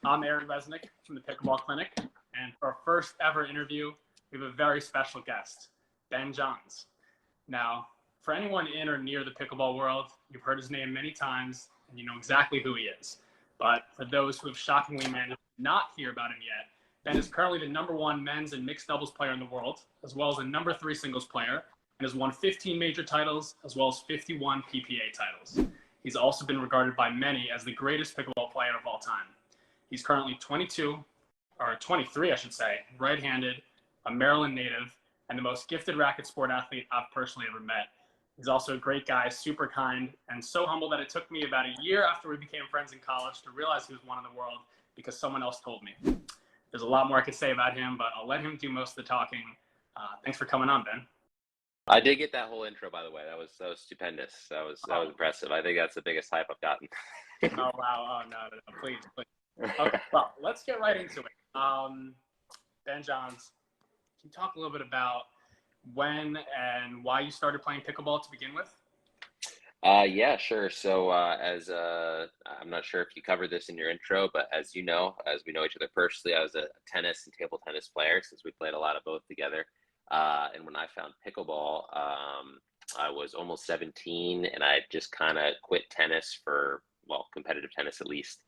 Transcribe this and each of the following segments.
I'm Aaron Reznik from the Pickleball Clinic, and for our first ever interview, we have a very special guest, Ben Johns. Now, for anyone in or near the pickleball world, you've heard his name many times, and you know exactly who he is. But for those who have shockingly managed to not hear about him yet, Ben is currently the #1 men's and mixed doubles player in the world, as well as the #3 singles player, and has won 15 major titles, as well as 51 PPA titles. He's also been regarded by many as the greatest pickleball player of all time. He's currently 22, or 23, I should say, right-handed, a Maryland native, and the most gifted racket sport athlete I've personally ever met. He's also a great guy, super kind, and so humble that it took me about a year after we became friends in college to realize he was one in the world because someone else told me. There's a lot more I could say about him, but I'll let him do most of the talking. Thanks for coming on, Ben. I did get that whole intro, by the way. That was stupendous. That was impressive. I think that's the biggest hype I've gotten. Oh wow! Oh no, please. Okay, well, let's get right into it. Ben Johns, can you talk a little bit about when and why you started playing pickleball to begin with? Yeah, sure. So I'm not sure if you covered this in your intro, but as you know, as we know each other personally, I was a tennis and table tennis player since we played a lot of both together. And when I found pickleball, I was almost 17, and I just kind of quit tennis for, well, competitive tennis at least.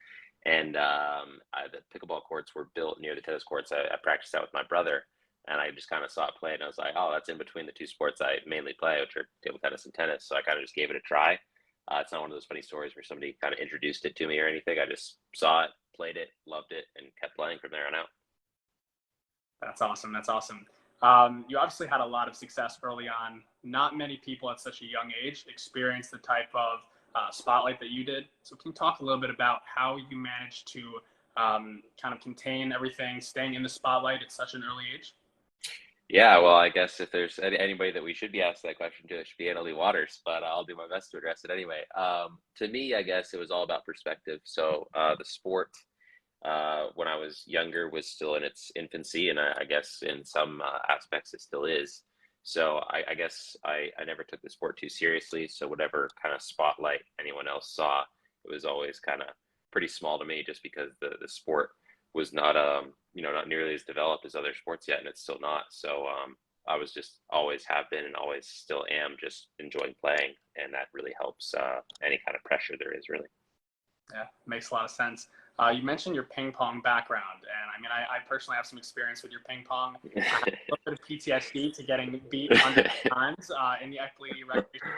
And the pickleball courts were built near the tennis courts. I practiced that with my brother, and I just kind of saw it play, and I was like, oh, that's in between the two sports I mainly play, which are table tennis and tennis. So I kind of just gave it a try. It's not one of those funny stories where somebody kind of introduced it to me or anything. I just saw it, played it, loved it, and kept playing from there on out. That's awesome. That's awesome. You obviously had a lot of success early on. Not many people at such a young age experience the type of spotlight that you did. So can you talk a little bit about how you managed to kind of contain everything, staying in the spotlight at such an early age? Yeah, well, I guess if there's anybody that we should be asking that question to, it should be Annalie Waters, but I'll do my best to address it anyway. To me, I guess it was all about perspective. So the sport, when I was younger, was still in its infancy, and I guess in some aspects it still is. So I guess I never took the sport too seriously. So whatever kind of spotlight anyone else saw, it was always kind of pretty small to me, just because the sport was not not nearly as developed as other sports yet, and it's still not. So I was just always have been and always still am just enjoying playing, and that really helps any kind of pressure there is, really. Yeah, makes a lot of sense. You mentioned your ping pong background, and I mean, I personally have some experience with your ping pong. I have a little bit of PTSD to getting beat 100 times in the equity recreation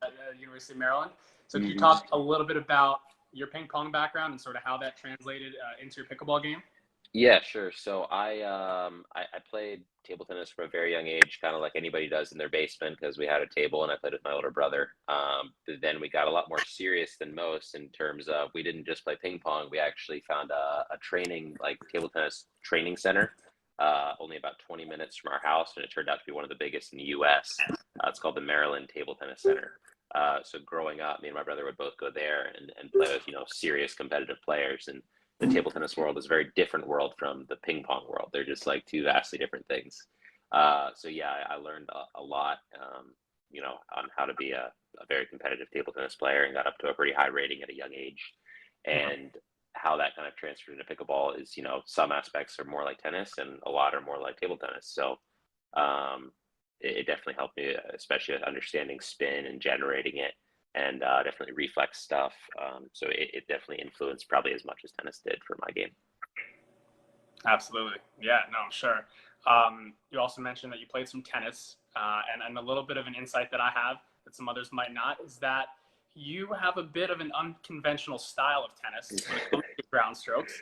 at the University of Maryland. So can you talk a little bit about your ping pong background and sort of how that translated into your pickleball game? Yeah, sure. So I played table tennis from a very young age, kind of like anybody does in their basement, because we had a table and I played with my older brother. But then we got a lot more serious than most in terms of, we didn't just play ping pong. We actually found a training, like table tennis training center, only about 20 minutes from our house, and it turned out to be one of the biggest in the U.S. It's called the Maryland Table Tennis Center. So growing up, me and my brother would both go there and play with, serious competitive players. And the table tennis world is a very different world from the ping pong world. They're just like two vastly different things. So yeah, I learned a lot, on how to be a very competitive table tennis player, and got up to a pretty high rating at a young age. And how that kind of transferred into pickleball is, some aspects are more like tennis and a lot are more like table tennis. So it definitely helped me, especially with understanding spin and generating it, and definitely reflex stuff. So it definitely influenced probably as much as tennis did for my game. Absolutely. Yeah, no, sure. You also mentioned that you played some tennis, and a little bit of an insight that I have that some others might not is that you have a bit of an unconventional style of tennis when it comes to ground strokes.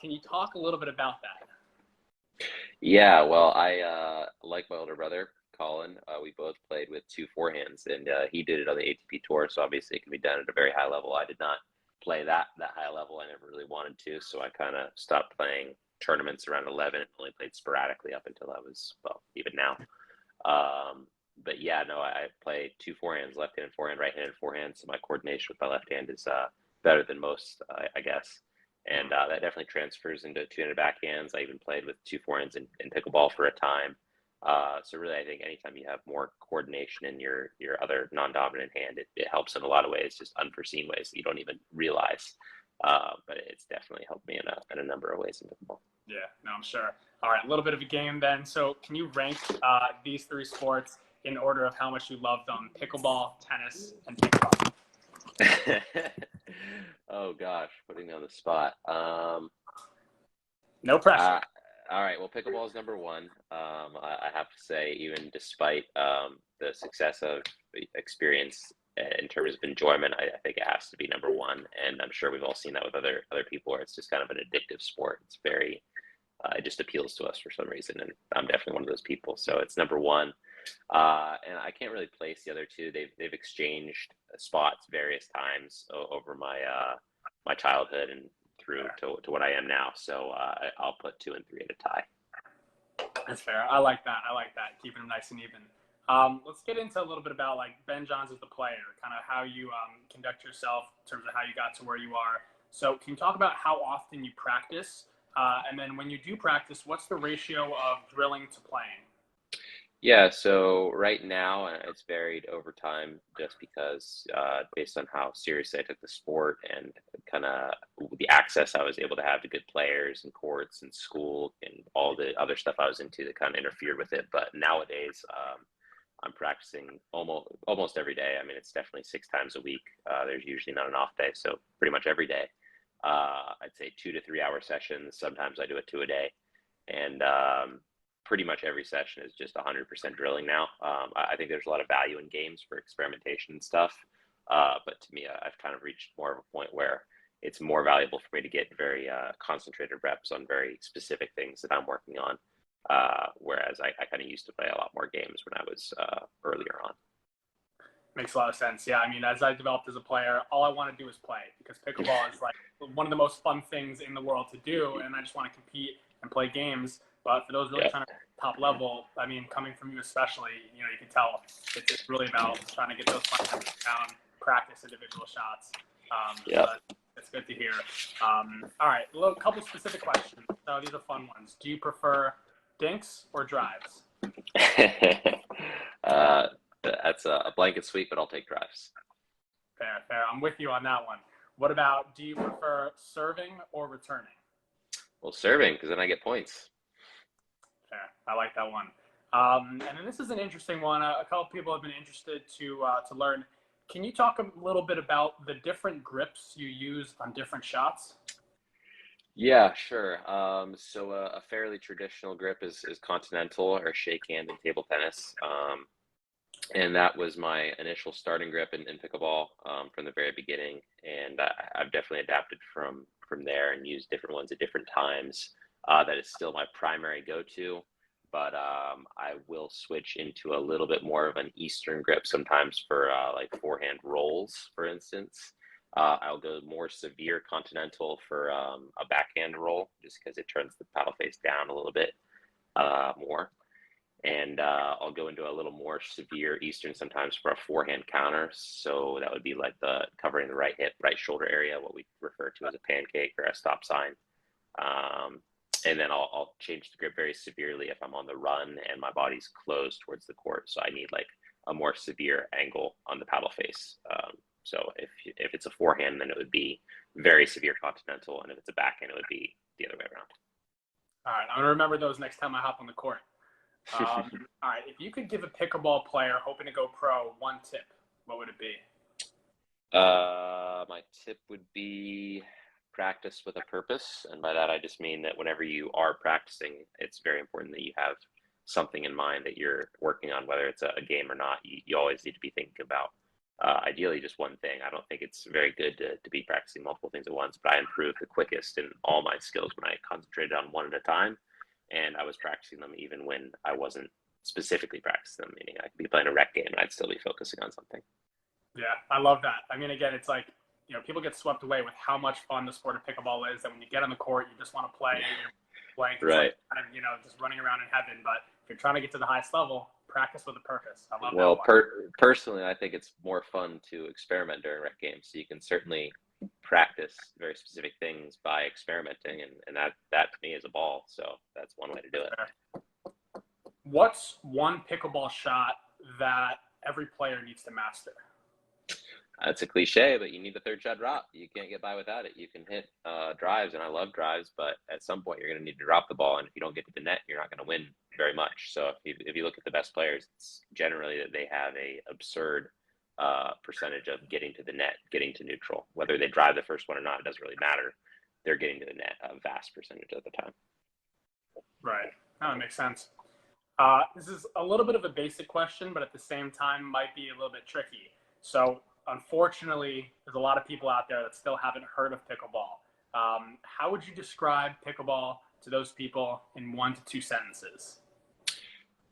Can you talk a little bit about that? Yeah, well, I like my older brother, Colin, we both played with two forehands, and he did it on the ATP tour, so obviously it can be done at a very high level. I did not play that high level. I never really wanted to, so I kind of stopped playing tournaments around 11 and only played sporadically up until I was, well, even now. But yeah, no, I play two forehands, left-handed forehand, right-handed forehand, so my coordination with my left hand is better than most, I guess. And that definitely transfers into two-handed backhands. I even played with two forehands in pickleball for a time. So really, I think anytime you have more coordination in your other non-dominant hand, it helps in a lot of ways, just unforeseen ways that you don't even realize. But it's definitely helped me in a number of ways in pickleball. Yeah, no, I'm sure. All right, a little bit of a game then. So can you rank these three sports in order of how much you love them? Pickleball, tennis, and ping pong. Oh gosh, putting me on the spot. No pressure. All right, well, pickleball is number one. I have to say, even despite the success of experience in terms of enjoyment, I think it has to be number one. And I'm sure we've all seen that with other people, where it's just kind of an addictive sport. It's very, it just appeals to us for some reason, and I'm definitely one of those people. So it's number one. And I can't really place the other two. They've exchanged spots various times over my childhood and through to what I am now. So I'll put 2 and 3 at a tie. That's fair. I like that. Keeping them nice and even. Let's get into a little bit about like Ben Johns as the player, kind of how you conduct yourself in terms of how you got to where you are. So can you talk about how often you practice? And then when you do practice, what's the ratio of drilling to playing? Yeah, so right now it's varied over time just because based on how seriously I took the sport and kind of the access I was able to have to good players and courts and school and all the other stuff I was into that kind of interfered with it. But nowadays I'm practicing almost every day. I mean, it's definitely 6 times a week. There's usually not an off day, so pretty much every day. I'd say 2 to 3 hour sessions. Sometimes I do it 2 a day. And pretty much every session is just 100% drilling now. I think there's a lot of value in games for experimentation and stuff. But to me, I've kind of reached more of a point where it's more valuable for me to get very concentrated reps on very specific things that I'm working on. Whereas I kind of used to play a lot more games when I was earlier on. Makes a lot of sense. Yeah, I mean, as I developed as a player, all I want to do is play because pickleball is like one of the most fun things in the world to do, and I just want to compete and play games. But for those really trying to top level, I mean, coming from you especially, you know, you can tell it's really about trying to get those fundamentals down, practice individual shots. So that's good to hear. All right, a couple specific questions. So these are fun ones. Do you prefer dinks or drives? That's a blanket sweep, but I'll take drives. Fair. I'm with you on that one. What about, do you prefer serving or returning? Well, serving, because then I get points. Fair. I like that one. And then this is an interesting one. A couple people have been interested to learn. Can you talk a little bit about the different grips you use on different shots? Yeah, sure. So a fairly traditional grip is continental or shake hand in table tennis. And that was my initial starting grip in pickleball from the very beginning. And I've definitely adapted from there and used different ones at different times. That is still my primary go-to, but I will switch into a little bit more of an Eastern grip sometimes for like forehand rolls, for instance. I'll go more severe continental for a backhand roll, just because it turns the paddle face down a little bit more. And I'll go into a little more severe Eastern sometimes for a forehand counter. So that would be like the covering the right hip, right shoulder area, what we refer to as a pancake or a stop sign. And then I'll change the grip very severely if I'm on the run and my body's closed towards the court. So I need like a more severe angle on the paddle face. So if it's a forehand, then it would be very severe continental. And if it's a backhand, it would be the other way around. All right, I'm going to remember those next time I hop on the court. All right, if you could give a pickleball player hoping to go pro one tip, what would it be? My tip would be practice with a purpose. And by that, I just mean that whenever you are practicing, it's very important that you have something in mind that you're working on, whether it's a game or not. You always need to be thinking about ideally just one thing. I don't think it's very good to be practicing multiple things at once, but I improved the quickest in all my skills when I concentrated on one at a time. And I was practicing them even when I wasn't specifically practicing them, meaning I could be playing a rec game and I'd still be focusing on something. Yeah, I love that. I mean, again, it's like, you know, people get swept away with how much fun the sport of pickleball is, that when you get on the court, you just want to play. You're playing, right? Like, kind of, you know, just running around in heaven. But if you're trying to get to the highest level, practice with a purpose. I love that. Well, personally, I think it's more fun to experiment during rec games. So you can certainly practice very specific things by experimenting, and that to me is a ball. So that's one way to do it. What's one pickleball shot that every player needs to master? It's a cliche, but you need the third shot drop. You can't get by without it. You can hit drives, and I love drives, but at some point you're going to need to drop the ball, and if you don't get to the net, you're not going to win very much. So if you look at the best players, it's generally that they have a absurd percentage of getting to the net, getting to neutral. Whether they drive the first one or not, it doesn't really matter. They're getting to the net a vast percentage of the time. Right. That makes sense. This is a little bit of a basic question, but at the same time might be a little bit tricky. So unfortunately, there's a lot of people out there that still haven't heard of pickleball. How would you describe pickleball to those people in 1 to 2 sentences?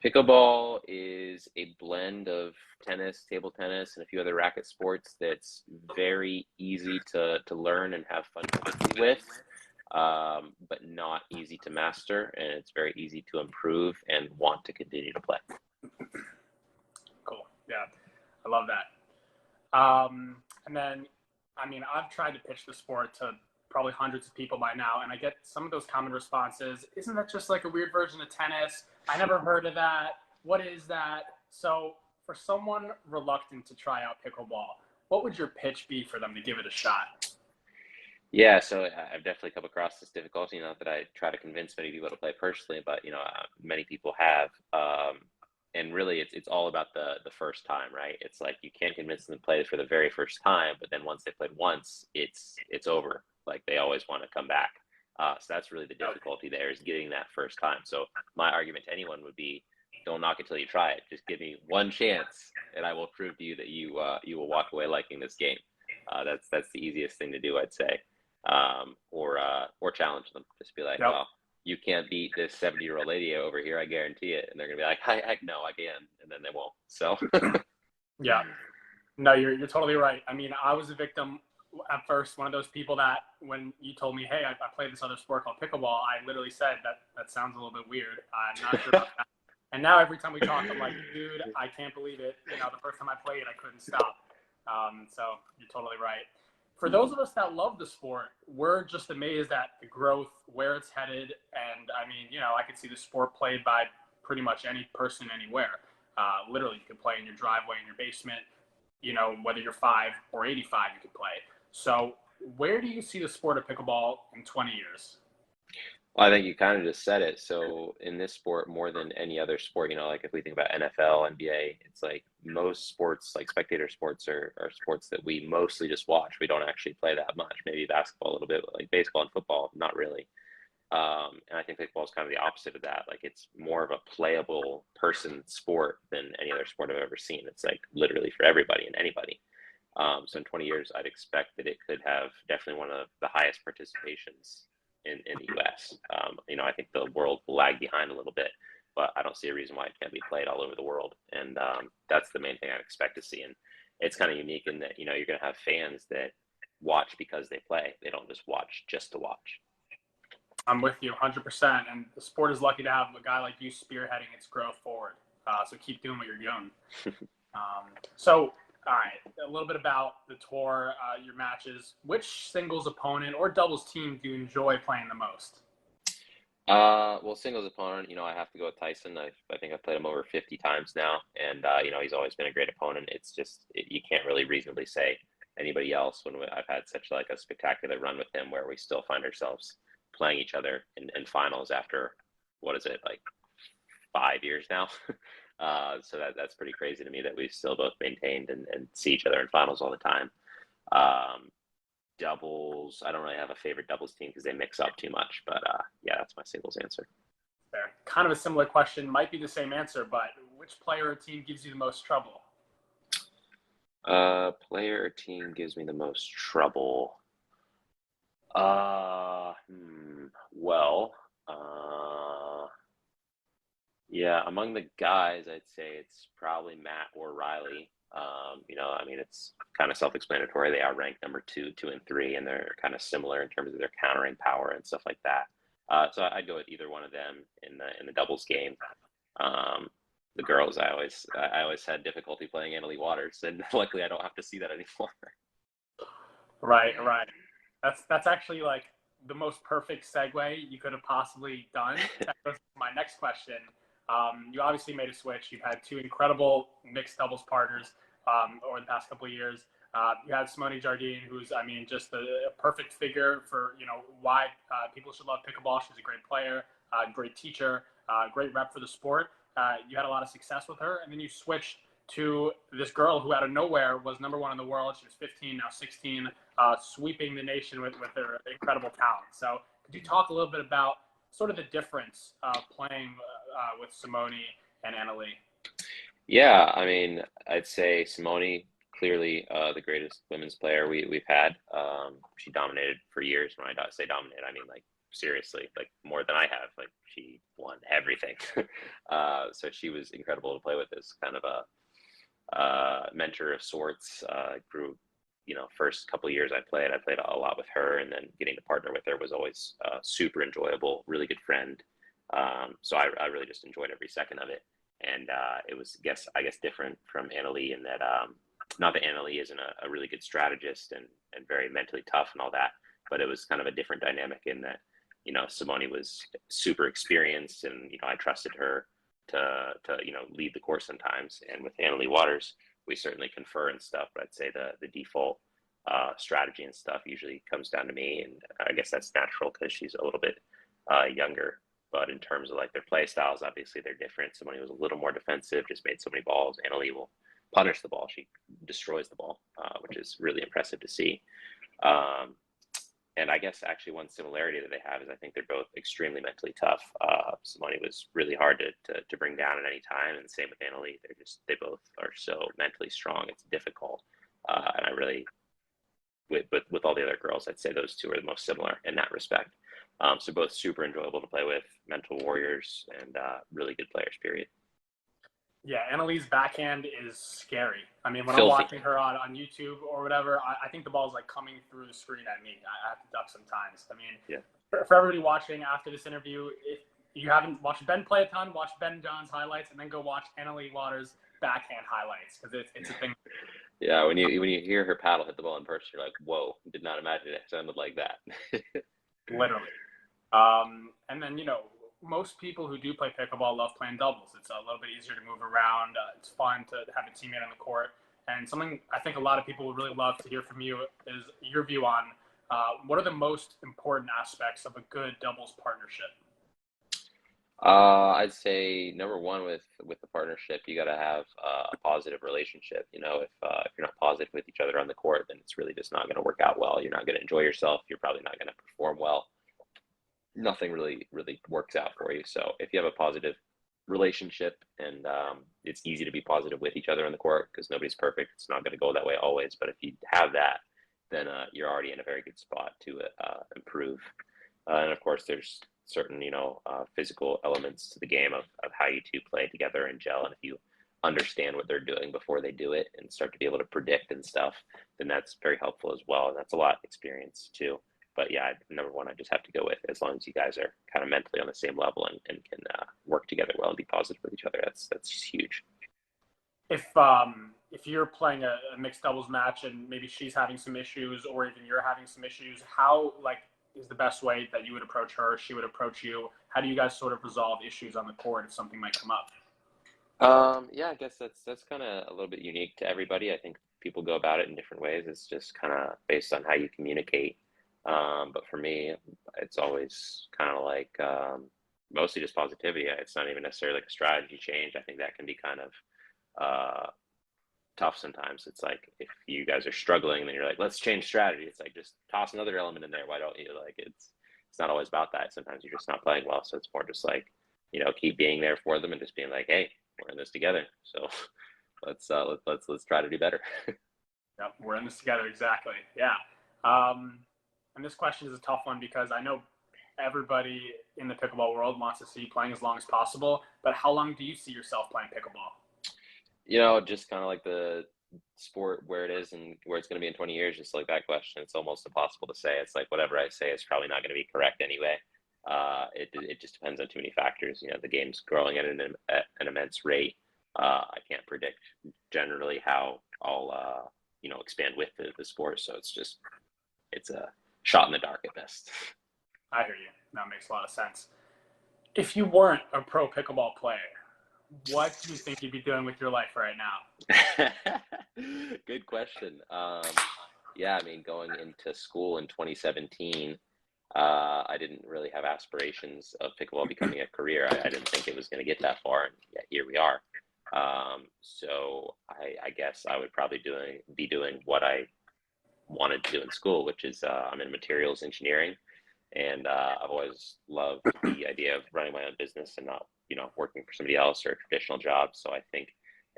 Pickleball is a blend of tennis, table tennis, and a few other racket sports that's very easy to learn and have fun with, but not easy to master, and it's very easy to improve and want to continue to play. Cool. Yeah, I love that. And then, I mean, I've tried to pitch the sport to probably hundreds of people by now, and I get some of those common responses. Isn't that just like a weird version of tennis? I never heard of that. What is that? So for someone reluctant to try out pickleball, what would your pitch be for them to give it a shot? Yeah, so I've definitely come across this difficulty. Not that I try to convince many people to play personally, but many people have. And really, it's all about the first time, right? It's like you can't convince them to play for the very first time, but then once they played once, it's over. Like they always want to come back. So that's really the difficulty there, is getting that first time. So my argument to anyone would be, don't knock it till you try it. Just give me one chance, and I will prove to you that you will walk away liking this game. That's the easiest thing to do, I'd say. Or challenge them. Just be like, well, you can't beat this 70-year-old lady over here, I guarantee it. And they're gonna be like, heck no, I can, and then they won't. So yeah, no, you're totally right. I mean, I was a victim at first, one of those people that when you told me, hey, I play this other sport called pickleball, I literally said that sounds a little bit weird. I'm not sure about that. And now every time we talk, I'm like, dude, I can't believe it. The first time I played, I couldn't stop. So you're totally right. For those of us that love the sport, we're just amazed at the growth, where it's headed. And I mean, I could see the sport played by pretty much any person anywhere. Literally, you could play in your driveway, in your basement, whether you're 5 or 85, you could play. So where do you see the sport of pickleball in 20 years? Well, I think you kind of just said it. So in this sport, more than any other sport, like if we think about NFL, NBA, it's like most sports, like spectator sports, are sports that we mostly just watch. We don't actually play that much. Maybe basketball a little bit, but like baseball and football, not really. And I think pickleball is kind of the opposite of that. Like it's more of a playable person sport than any other sport I've ever seen. It's like literally for everybody and anybody. So in 20 years, I'd expect that it could have definitely one of the highest participations in the US. I think the world will lag behind a little bit, but I don't see a reason why it can't be played all over the world. And that's the main thing I expect to see. And it's kind of unique in that, you're going to have fans that watch because they play. They don't just watch just to watch. I'm with you 100%. And the sport is lucky to have a guy like you spearheading its growth forward. So keep doing what you're doing. All right, a little bit about the tour, your matches. Which singles opponent or doubles team do you enjoy playing the most? Well, singles opponent, I have to go with Tyson. I think I've played him over 50 times now, and he's always been a great opponent. It's just you can't really reasonably say anybody else when I've had such like a spectacular run with him, where we still find ourselves playing each other in finals after, what is it, like 5 years now? So that's pretty crazy to me that we've still both maintained and see each other in finals all the time. Doubles, I don't really have a favorite doubles team because they mix up too much, but yeah, that's my singles answer. Fair. Kind of a similar question, might be the same answer, but which player or team gives you the most trouble? Player or team gives me the most trouble. Yeah, among the guys, I'd say it's probably Matt or Riley. It's kind of self-explanatory. They are ranked number 2, 2, and 3, and they're kind of similar in terms of their countering power and stuff like that. So I'd go with either one of them in the doubles game. The girls, I always had difficulty playing Annalie Waters, and luckily I don't have to see that anymore. Right. That's actually like the most perfect segue you could have possibly done. That was my next question. You obviously made a switch. You've had 2 incredible mixed doubles partners over the past couple of years. You have Simone Jardine, who's, I mean, just a perfect figure for, why people should love pickleball. She's a great player, great teacher, great rep for the sport. You had a lot of success with her, and then you switched to this girl who out of nowhere was #1 in the world. She was 15, now 16, sweeping the nation with her incredible talent. So could you talk a little bit about sort of the difference of playing with Simone and Annalie? Yeah, I mean, I'd say Simone, clearly the greatest women's player we've had. She dominated for years. When I say dominate, I mean like seriously, like more than I have. Like she won everything. So she was incredible to play with as kind of a mentor of sorts. Grew, first couple of years I played a lot with her, and then getting to partner with her was always super enjoyable. Really good friend. So I really just enjoyed every second of it. And it was, I guess, different from Annalie in that, not that Annalie isn't a really good strategist and very mentally tough and all that, but it was kind of a different dynamic in that, Simone was super experienced, and, I trusted her to lead the course sometimes. And with Annalie Waters, we certainly confer and stuff, but I'd say the default strategy and stuff usually comes down to me. And I guess that's natural because she's a little bit younger. But in terms of like their play styles, obviously they're different. Simone was a little more defensive, just made so many balls. Annalie will punish the ball. She destroys the ball, which is really impressive to see. And I guess actually one similarity that they have is I think they're both extremely mentally tough. Simone was really hard to bring down at any time, and same with Annalie. They both are so mentally strong. It's difficult, and I really, with all the other girls, I'd say those two are the most similar in that respect. So both super enjoyable to play with, mental warriors, and really good players, period. Yeah, Annalie's backhand is scary. I mean, when Filthy. I'm watching her on YouTube or whatever, I think the ball's like coming through the screen at me. I have to duck sometimes. I mean, yeah. For everybody watching after this interview, if you haven't watched Ben play a ton, watch Ben John's highlights, and then go watch Annalie Waters' backhand highlights, because it's a thing. Yeah, when you hear her paddle hit the ball in person, you're like, whoa, did not imagine it sounded like that. Literally. And then, most people who do play pickleball love playing doubles. It's a little bit easier to move around. It's fun to have a teammate on the court. And something I think a lot of people would really love to hear from you is your view on what are the most important aspects of a good doubles partnership? I'd say number one with the partnership, you got to have a positive relationship. If you're not positive with each other on the court, then it's really just not going to work out well. You're not going to enjoy yourself. You're probably not going to perform well. Nothing really works out for you. So if you have a positive relationship, and it's easy to be positive with each other on the court because nobody's perfect. It's not going to go that way always. But if you have that, then you're already in a very good spot to improve. And of course, there's certain, physical elements to the game of how you two play together and gel. And if you understand what they're doing before they do it and start to be able to predict and stuff, then that's very helpful as well. And that's a lot of experience too. But yeah, number one, I just have to go with, as long as you guys are kind of mentally on the same level and can work together well and be positive with each other, that's huge. If you're playing a mixed doubles match and maybe she's having some issues, or even you're having some issues, how is the best way that you would approach her, she would approach you? How do you guys sort of resolve issues on the court if something might come up? Yeah, I guess that's kind of a little bit unique to everybody. I think people go about it in different ways. It's just kind of based on how you communicate. But for me, it's always kind of like mostly just positivity. It's not even necessarily like a strategy change. I think that can be kind of tough sometimes. It's like if you guys are struggling, then you're like, let's change strategy. It's like, just toss another element in there. Why don't you? Like it's not always about that. Sometimes you're just not playing well. So it's more just like, keep being there for them and just being like, hey, we're in this together. So let's try to do better. Yep, we're in this together. Exactly. Yeah. And this question is a tough one because I know everybody in the pickleball world wants to see you playing as long as possible, but how long do you see yourself playing pickleball? Just kind of like the sport where it is and where it's going to be in 20 years, just like that question, it's almost impossible to say. It's like whatever I say is probably not going to be correct anyway. It just depends on too many factors. The game's growing at an immense rate. I can't predict generally how I'll expand with the sport. So it's a shot in the dark at best. I hear you. That makes a lot of sense. If you weren't a pro pickleball player, what do you think you'd be doing with your life right now? Good question. Yeah, I mean, going into school in 2017, I didn't really have aspirations of pickleball becoming a career. I didn't think it was going to get that far, and yet here we are. So I guess I would probably be doing what I wanted to do in school, which is I'm in materials engineering, and I've always loved the idea of running my own business and not, working for somebody else or a traditional job. So I think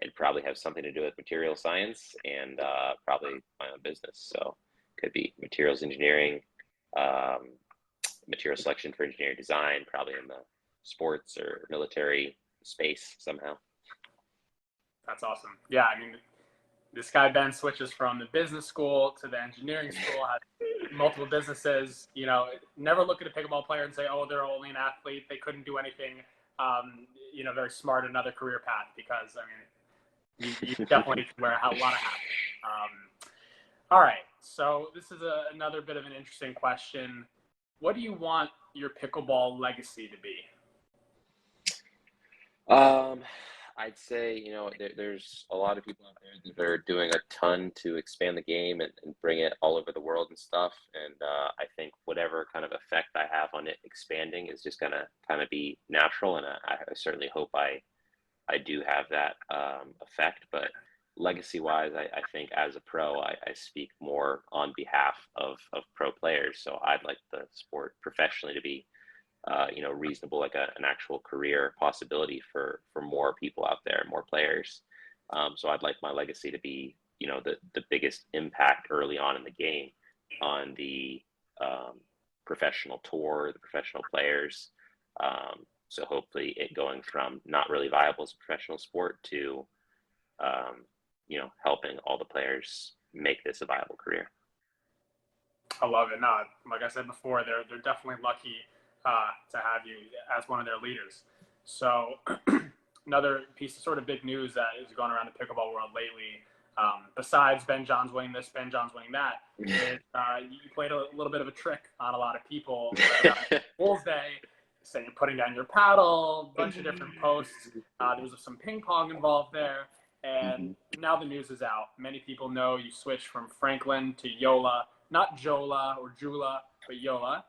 it'd probably have something to do with material science and probably my own business. So could be materials engineering, um, material selection for engineering design, probably in the sports or military space somehow. That's awesome. Yeah, I mean, this guy Ben switches from the business school to the engineering school, has multiple businesses. Never look at a pickleball player and say, oh, they're only an athlete, they couldn't do anything very smart in another career path, because I mean, you definitely wear a lot of hats. All right, so this is another bit of an interesting question. What do you want your pickleball legacy to be? I'd say, there's a lot of people out there that are doing a ton to expand the game and bring it all over the world and stuff. And I think whatever kind of effect I have on it expanding is just gonna kind of be natural. And I certainly hope I do have that effect. But legacy-wise, I think as a pro, I speak more on behalf of pro players. So I'd like the sport professionally to be reasonable, like an actual career possibility for more people out there, more players. So I'd like my legacy to be, the biggest impact early on in the game on the professional tour, the professional players. So hopefully it going from not really viable as a professional sport to, helping all the players make this a viable career. I love it. No, like I said before, they're definitely lucky to have you as one of their leaders. So another piece of sort of big news that is going around the pickleball world lately, besides Ben Johns winning this, Ben Johns winning that, is you played a little bit of a trick on a lot of people Bulls Day, saying you're putting down your paddle, a bunch of different posts. There was some ping pong involved there. And now the news is out. Many people know you switched from Franklin to YOLA, not Joola or Joola, but YOLA.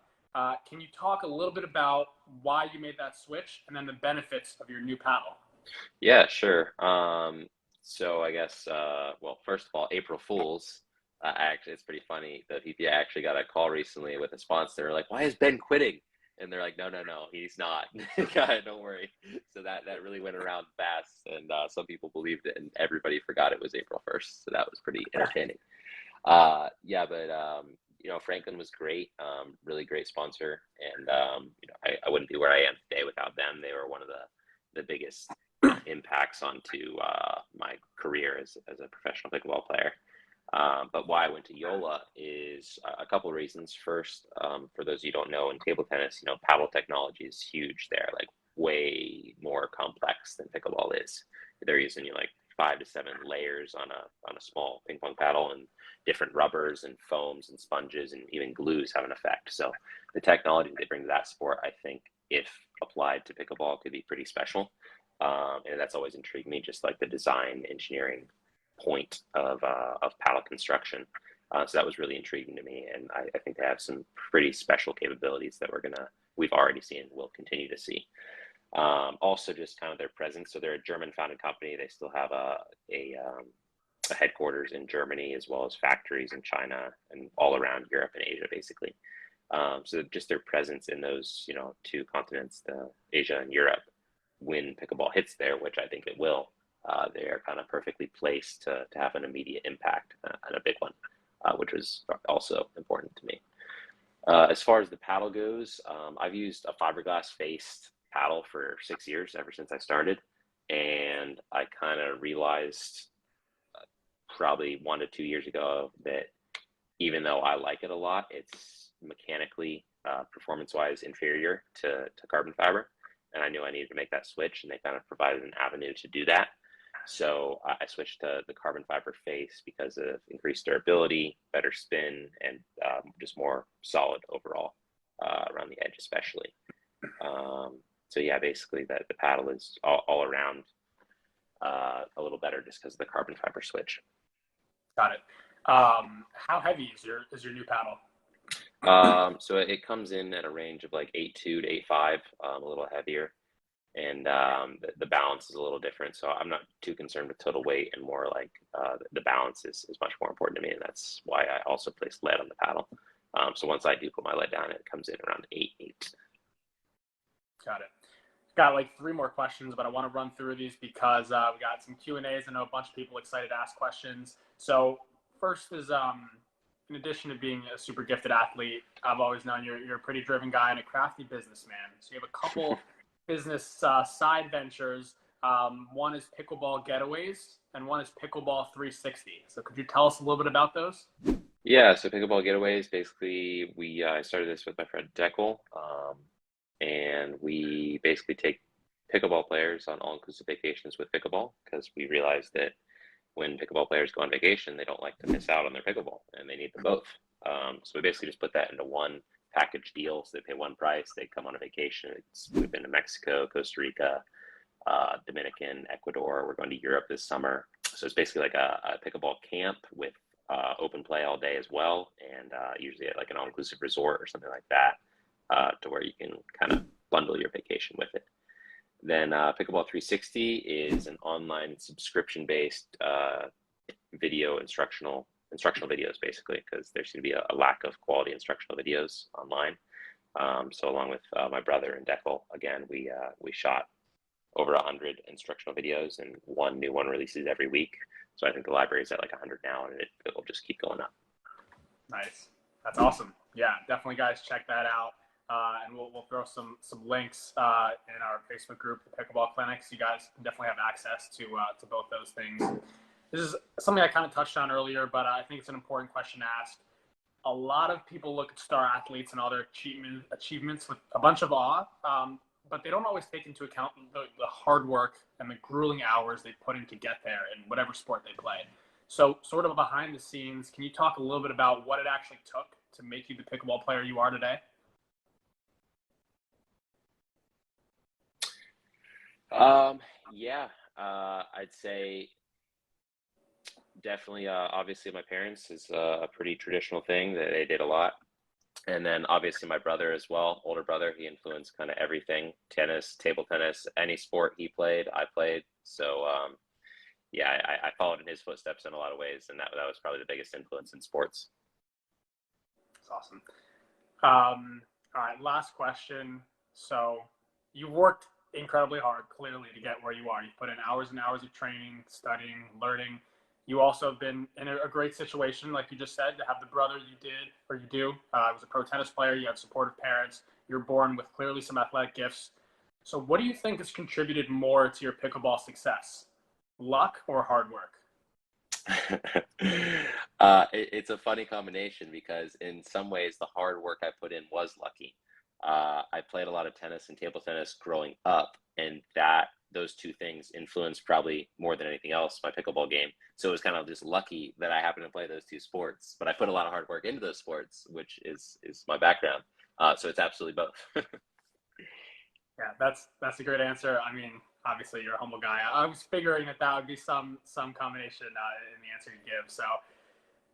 Can you talk a little bit about why you made that switch and then the benefits of your new paddle? Yeah, sure. So I guess, well, first of all, April Fools. Actually, it's pretty funny. The PPA actually got a call recently with a sponsor. They're like, "Why is Ben quitting?" And they're like, "No, he's not. God, don't worry." So that really went around fast, and some people believed it, and everybody forgot it was April 1st. So that was pretty entertaining. Yeah, but Franklin was great, really great sponsor, and I wouldn't be where I am today without them. They were one of the biggest impacts onto my career as a professional pickleball player. But why I went to YOLA is a couple of reasons. First, for those of you who don't know, in table tennis, paddle technology is huge there, like way more complex than pickleball is. They're using like 5 to 7 layers on a small ping pong paddle, and different rubbers and foams and sponges and even glues have an effect. So the technology they bring to that sport, I think, if applied to pickleball, could be pretty special. And that's always intrigued me, just like the design engineering point of paddle construction. So that was really intriguing to me, and I think they have some pretty special capabilities that we've already seen and will continue to see. Also, just kind of their presence. So they're a German-founded company. They still have a headquarters in Germany, as well as factories in China and all around Europe and Asia, basically. So just their presence in those, 2 continents, Asia and Europe, when pickleball hits there, which I think it will, they are kind of perfectly placed to have an immediate impact, and a big one, which was also important to me. As far as the paddle goes, I've used a fiberglass-faced paddle for 6 years, ever since I started, and I kind of realized probably 1 to 2 years ago that even though I like it a lot, it's mechanically, performance-wise, inferior to carbon fiber, and I knew I needed to make that switch, and they kind of provided an avenue to do that. So I switched to the carbon fiber face because of increased durability, better spin, and just more solid overall around the edge, especially. So yeah, basically the paddle is all around a little better just because of the carbon fiber switch. Got it. How heavy is your new paddle? So it comes in at a range of like 8.2 to 8.5, a little heavier, and the balance is a little different. So I'm not too concerned with total weight, and more like the balance is much more important to me, and that's why I also place lead on the paddle. So once I do put my lead down, it comes in around 8.8. Got it. Got like 3 more questions, but I want to run through these because we got some Q&As. I know a bunch of people excited to ask questions. So first is, in addition to being a super gifted athlete, I've always known you're a pretty driven guy and a crafty businessman. So you have a couple business side ventures. One is Pickleball Getaways and one is Pickleball 360. So could you tell us a little bit about those? Yeah, so Pickleball Getaways, basically, I started this with my friend Deckel, and we basically take pickleball players on all-inclusive vacations with pickleball, because we realized that when pickleball players go on vacation, they don't like to miss out on their pickleball, and they need them both. So we basically just put that into one package deal, so they pay one price, they come on a vacation. We've been to Mexico, Costa Rica, Dominican, Ecuador. We're going to Europe this summer. So it's basically like a pickleball camp with open play all day as well, and usually at like an all-inclusive resort or something like that, to where you can kind of bundle your vacation with it. Then Pickleball 360 is an online subscription-based video instructional videos, basically, because there seems to be a lack of quality instructional videos online. So along with my brother and Deckel, again, we shot over 100 instructional videos, and one new one releases every week. So I think the library is at like 100 now, and it'll just keep going up. Nice. That's awesome. Yeah, definitely, guys, check that out. And we'll throw some links in our Facebook group, the Pickleball Clinic, so you guys can definitely have access to both those things. This is something I kind of touched on earlier, but I think it's an important question to ask. A lot of people look at star athletes and all their achievements with a bunch of awe, but they don't always take into account the hard work and the grueling hours they put in to get there in whatever sport they play. So sort of behind the scenes, can you talk a little bit about what it actually took to make you the pickleball player you are today? Yeah, I'd say definitely, obviously my parents is a pretty traditional thing that they did a lot. And then obviously my brother as well, older brother, he influenced kind of everything: tennis, table tennis, any sport he played, I played. So yeah, I followed in his footsteps in a lot of ways, and that was probably the biggest influence in sports. That's awesome. All right, last question. So you worked incredibly hard, clearly, to get where you are. You've put in hours and hours of training, studying, learning. You also have been in a great situation, like you just said, to have the brother you did, or you do. Was a pro tennis player. You had supportive parents. You're born with clearly some athletic gifts. So what do you think has contributed more to your pickleball success? Luck or hard work? It's a funny combination, because in some ways the hard work I put in was lucky. I played a lot of tennis and table tennis growing up, and those two things influenced probably more than anything else my pickleball game. So it was kind of just lucky that I happened to play those two sports, but I put a lot of hard work into those sports, which is my background. So it's absolutely both. Yeah, that's a great answer. I mean, obviously you're a humble guy. I was figuring that would be some combination in the answer you give. So,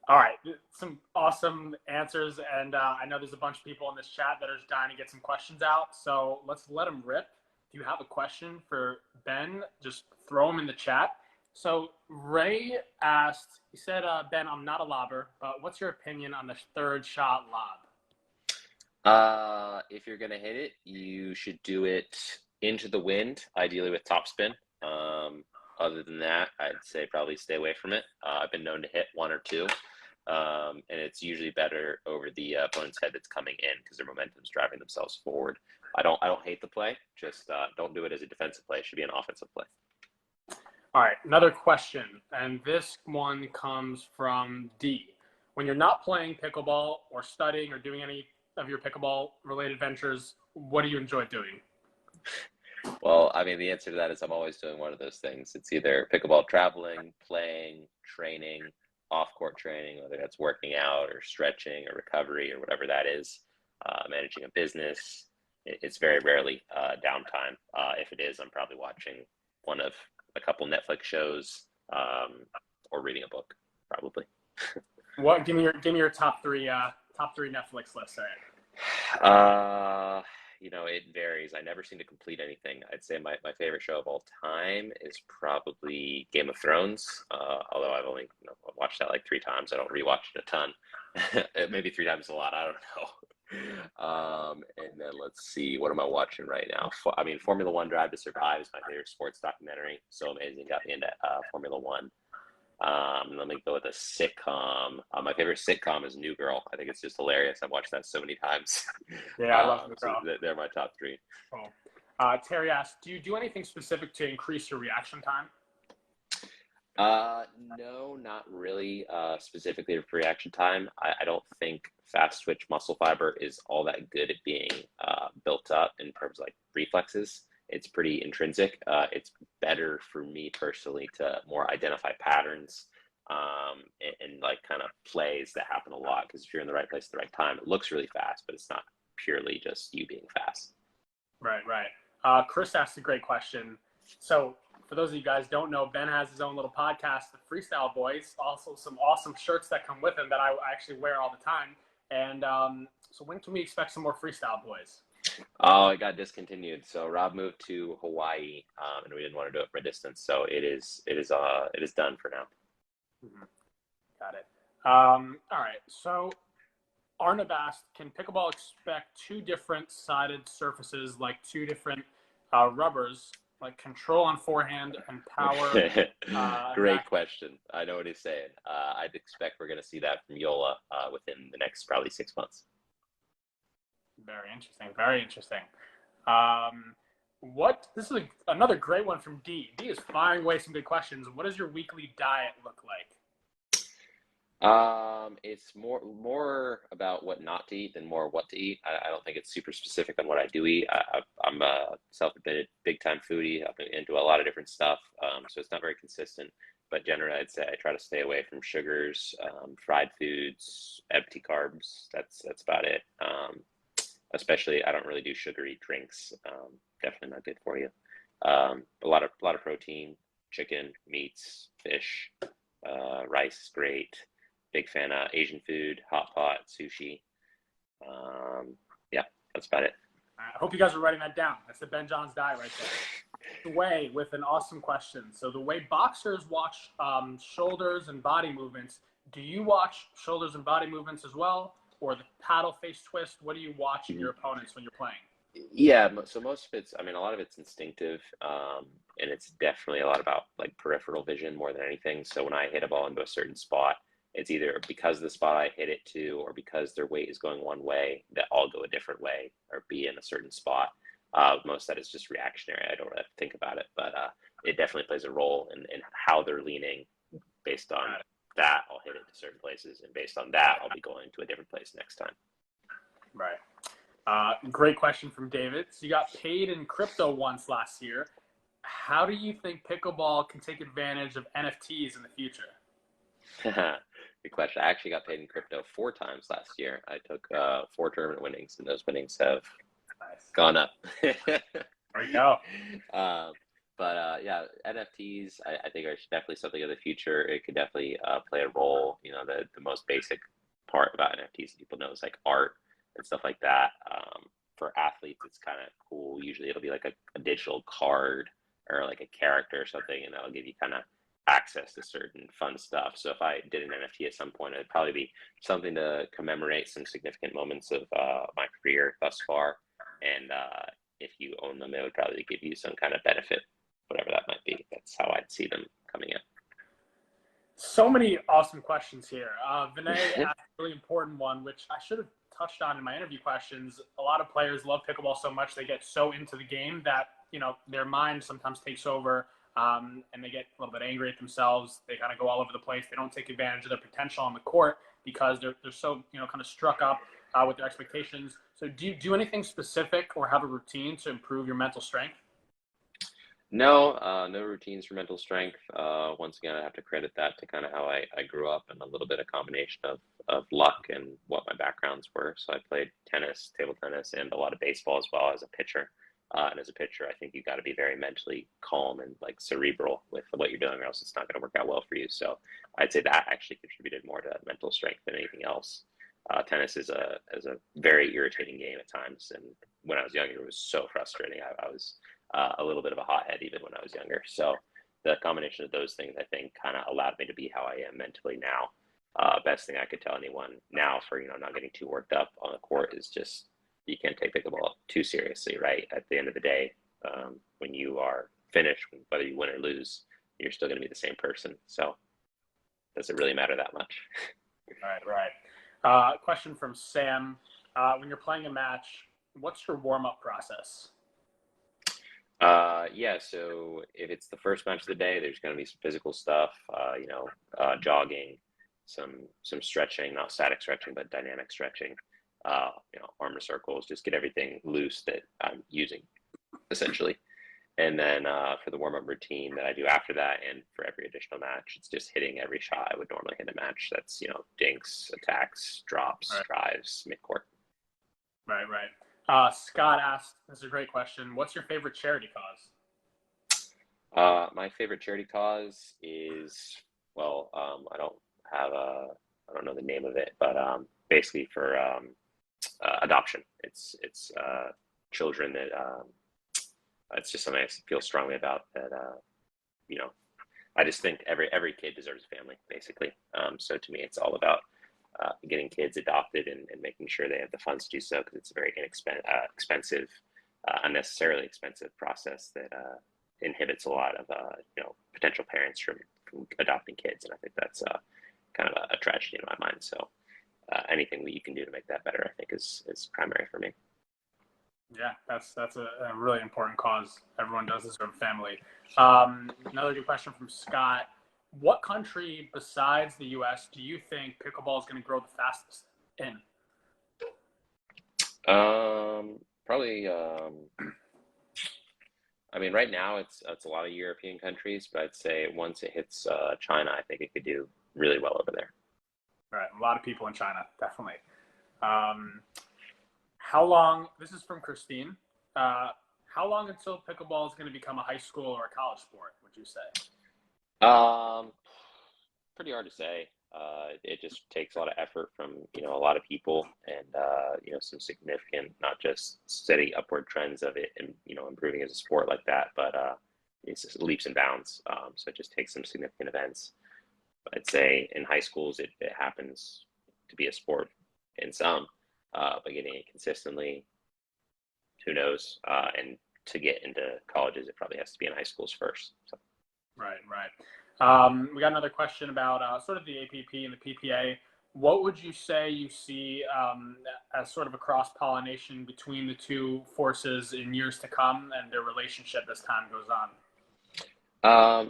all right, some awesome answers, and I know there's a bunch of people in this chat that are just dying to get some questions out. So let's let them rip. If you have a question for Ben, just throw them in the chat. So Ray asked, he said, Ben, I'm not a lobber, but what's your opinion on the third shot lob? If you're gonna hit it, you should do it into the wind, ideally with topspin. Other than that, I'd say probably stay away from it. I've been known to hit one or two, and it's usually better over the opponent's head that's coming in, because their momentum's driving themselves forward. I don't hate the play, just don't do it as a defensive play. It should be an offensive play. All right, another question, and this one comes from D. When you're not playing pickleball or studying or doing any of your pickleball related ventures, what do you enjoy doing? Well, I mean, the answer to that is I'm always doing one of those things. It's either pickleball traveling, playing, training, off-court training, whether that's working out or stretching or recovery or whatever that is, managing a business. It's very rarely downtime. If it is, I'm probably watching one of a couple Netflix shows, or reading a book, probably. What? Give me your top three Netflix lists. All Uh, it varies. I never seem to complete anything. I'd say my favorite show of all time is probably Game of Thrones. Although I've only watched that like 3 times. I don't rewatch it a ton. Maybe 3 times is a lot. I don't know. And then let's see, what am I watching right now? Formula One Drive to Survive is my favorite sports documentary. So amazing, got me into Formula One. Let me go with a sitcom. My favorite sitcom is New Girl. I think it's just hilarious. I've watched that so many times. right. Yeah, I love New Girl. So they're my top 3. Cool. Terry asks, do you do anything specific to increase your reaction time? No, not really. Specifically for reaction time, I don't think fast twitch muscle fiber is all that good at being built up in terms of like reflexes. It's pretty intrinsic. It's better for me personally to more identify patterns and like kind of plays that happen a lot, because if you're in the right place at the right time, it looks really fast, but it's not purely just you being fast. Right. Chris asked a great question. So for those of you guys who don't know, Ben has his own little podcast, the Freestyle Boys, also some awesome shirts that come with him that I actually wear all the time. And so when can we expect some more Freestyle Boys? Oh, it got discontinued. So Rob moved to Hawaii, and we didn't want to do it from a distance. So it is done for now. Mm-hmm. Got it. All right. So Arnab asked, can Pickleball expect 2 different sided surfaces, like 2 different rubbers, like control on forehand and power? Great question. I know what he's saying. I'd expect we're going to see that from YOLA within the next probably 6 months. Very interesting. Very interesting. This is another great one from D. D is firing away some good questions. What does your weekly diet look like? It's more about what not to eat than more what to eat. I don't think it's super specific on what I do eat. I'm a self-admitted big-time foodie. I'm into a lot of different stuff, so it's not very consistent. But generally, I'd say I try to stay away from sugars, fried foods, empty carbs. That's about it. Especially, I don't really do sugary drinks. Definitely not good for you. A lot of protein, chicken, meats, fish, rice is great. Big fan of Asian food, hot pot, sushi. Yeah, that's about it. I hope you guys are writing that down. That's the Ben Johns diet right there. The way with an awesome question. So the way boxers watch shoulders and body movements, do you watch shoulders and body movements as well? Or the paddle face twist? What do you watch in your opponents when you're playing? Yeah, so most of it's, a lot of it's instinctive, and it's definitely a lot about like peripheral vision more than anything. So when I hit a ball into a certain spot, it's either because of the spot I hit it to, or because their weight is going one way, that I'll go a different way or be in a certain spot. Most of that is just reactionary. I don't really have to think about it, but it definitely plays a role in how they're leaning. Based on that, I'll hit it to certain places, and based on that, I'll be going to a different place next time. Right. Great question from David. So you got paid in crypto once last year. How do you think Pickleball can take advantage of NFTs in the future? Good question. I actually got paid in crypto 4 times last year. I took 4 tournament winnings, and those winnings have gone up. There you go. Yeah, NFTs, I think are definitely something of the future. It could definitely play a role. The most basic part about NFTs people know is like art and stuff like that. For athletes, it's kind of cool. Usually it'll be like a digital card or like a character or something, and that'll give you kind of access to certain fun stuff. So if I did an NFT at some point, it'd probably be something to commemorate some significant moments of my career thus far. And if you own them, it would probably give you some kind of benefit, whatever that might be. That's how I'd see them coming in. So many awesome questions here. Vinay asked a really important one, which I should have touched on in my interview questions. A lot of players love pickleball so much, they get so into the game that, their mind sometimes takes over, and they get a little bit angry at themselves. They kind of go all over the place. They don't take advantage of their potential on the court because they're so, kind of struck up with their expectations. So do you do anything specific or have a routine to improve your mental strength? No, no routines for mental strength. Once again, I have to credit that to kind of how I grew up, and a little bit of combination of luck and what my backgrounds were. So I played tennis, table tennis, and a lot of baseball as well as a pitcher. And as a pitcher, I think you've got to be very mentally calm and like cerebral with what you're doing, or else it's not going to work out well for you. So I'd say that actually contributed more to mental strength than anything else. Tennis is a very irritating game at times, and when I was younger, it was so frustrating. I was a little bit of a hothead even when I was younger. So the combination of those things, I think, kind of allowed me to be how I am mentally now. Best thing I could tell anyone now for, not getting too worked up on the court is just, you can't take pickleball too seriously, right? At the end of the day, when you are finished, whether you win or lose, you're still going to be the same person. So does it really matter that much? Right. Question from Sam. When you're playing a match, what's your warm-up process? Yeah, so if it's the first match of the day, there's going to be some physical stuff, jogging, some stretching, not static stretching, but dynamic stretching, arm circles, just get everything loose that I'm using, essentially. And then for the warm-up routine that I do after that, and for every additional match, it's just hitting every shot I would normally hit a match. That's, dinks, attacks, drops, drives, midcourt. Right. Scott asked, this is a great question, what's your favorite charity cause? My favorite charity cause is, I don't know the name of it, but basically for adoption. It's children that it's just something I feel strongly about, that I just think every kid deserves a family, basically. So to me, it's all about getting kids adopted and making sure they have the funds to do so, because it's a very expensive, unnecessarily expensive process that inhibits a lot of potential parents from adopting kids, and I think that's kind of a tragedy in my mind. So anything that you can do to make that better, I think, is primary for me. Yeah, that's a really important cause. Everyone does deserve a family. Another good question from Scott. What country besides the US do you think pickleball is going to grow the fastest in? Probably, right now it's a lot of European countries, but I'd say once it hits China, I think it could do really well over there. Right, a lot of people in China, definitely. How long, this is from Christine, how long until pickleball is going to become a high school or a college sport, would you say? Pretty hard to say. It just takes a lot of effort from, a lot of people, and, some significant, not just steady upward trends of it and, improving as a sport like that, but it's just leaps and bounds. So it just takes some significant events. I'd say in high schools, it happens to be a sport in some, but getting it consistently, who knows? And to get into colleges, it probably has to be in high schools first. So. Right. We got another question about sort of the APP and the PPA. What would you say you see as sort of a cross-pollination between the two forces in years to come, and their relationship as time goes on?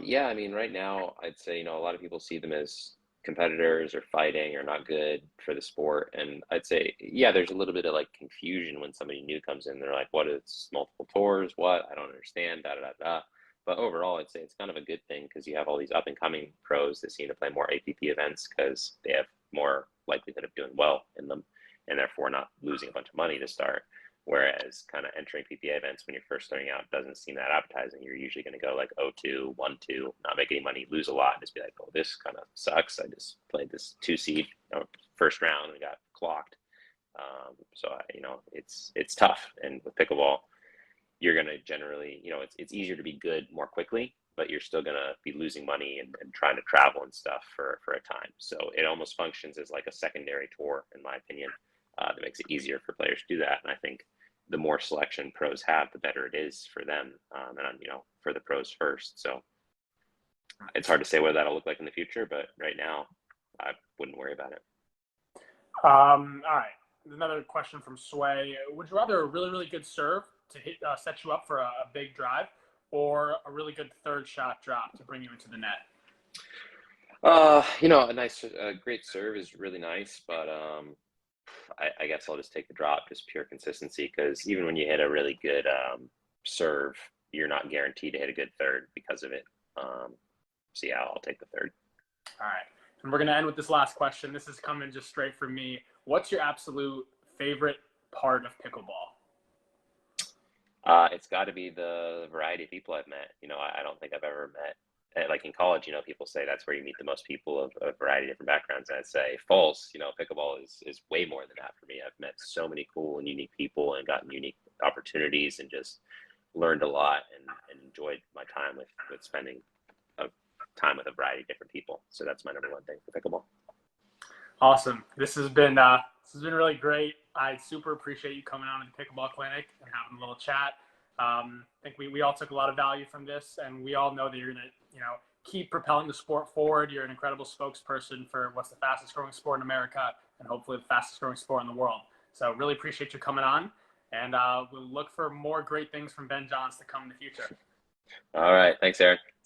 Yeah, right now I'd say, a lot of people see them as competitors or fighting or not good for the sport. And I'd say, yeah, there's a little bit of like confusion when somebody new comes in. They're like, what is multiple tours? What? I don't understand, da, da, da, da. But overall, I'd say it's kind of a good thing, because you have all these up and coming pros that seem to play more APP events because they have more likelihood of doing well in them, and therefore not losing a bunch of money to start. Whereas kind of entering PPA events when you're first starting out doesn't seem that appetizing. You're usually going to go like 0-2, 1-2, not make any money, lose a lot, and just be like, oh, this kind of sucks. I just played this 2-seed first round and got clocked. So it's tough. And with pickleball, you're going to generally, it's easier to be good more quickly, but you're still going to be losing money and trying to travel and stuff for a time. So it almost functions as like a secondary tour, in my opinion. That makes it easier for players to do that. And I think the more selection pros have, the better it is for them, and for the pros first. So it's hard to say what that'll look like in the future, but right now I wouldn't worry about it. All right. Another question from Sway. Would you rather a really, really good serve to set you up for a big drive, or a really good third shot drop to bring you into the net? A great serve is really nice, but I guess I'll just take the drop, just pure consistency, because even when you hit a really good serve, you're not guaranteed to hit a good third because of it. So yeah, I'll take the third. All right. And we're going to end with this last question. This is coming just straight from me. What's your absolute favorite part of pickleball? It's got to be the variety of people I've met. I don't think I've ever met, like in college, people say that's where you meet the most people of a variety of different backgrounds. And I'd say false. Pickleball is way more than that for me. I've met so many cool and unique people and gotten unique opportunities and just learned a lot and enjoyed my time with spending time with a variety of different people. So that's my number one thing for pickleball. Awesome. This has been really great. I super appreciate you coming on to the Pickleball Clinic and having a little chat. I think we all took a lot of value from this, and we all know that you're going to, keep propelling the sport forward. You're an incredible spokesperson for what's the fastest growing sport in America and hopefully the fastest growing sport in the world. So really appreciate you coming on, and we'll look for more great things from Ben Johns to come in the future. All right. Thanks, Aaron.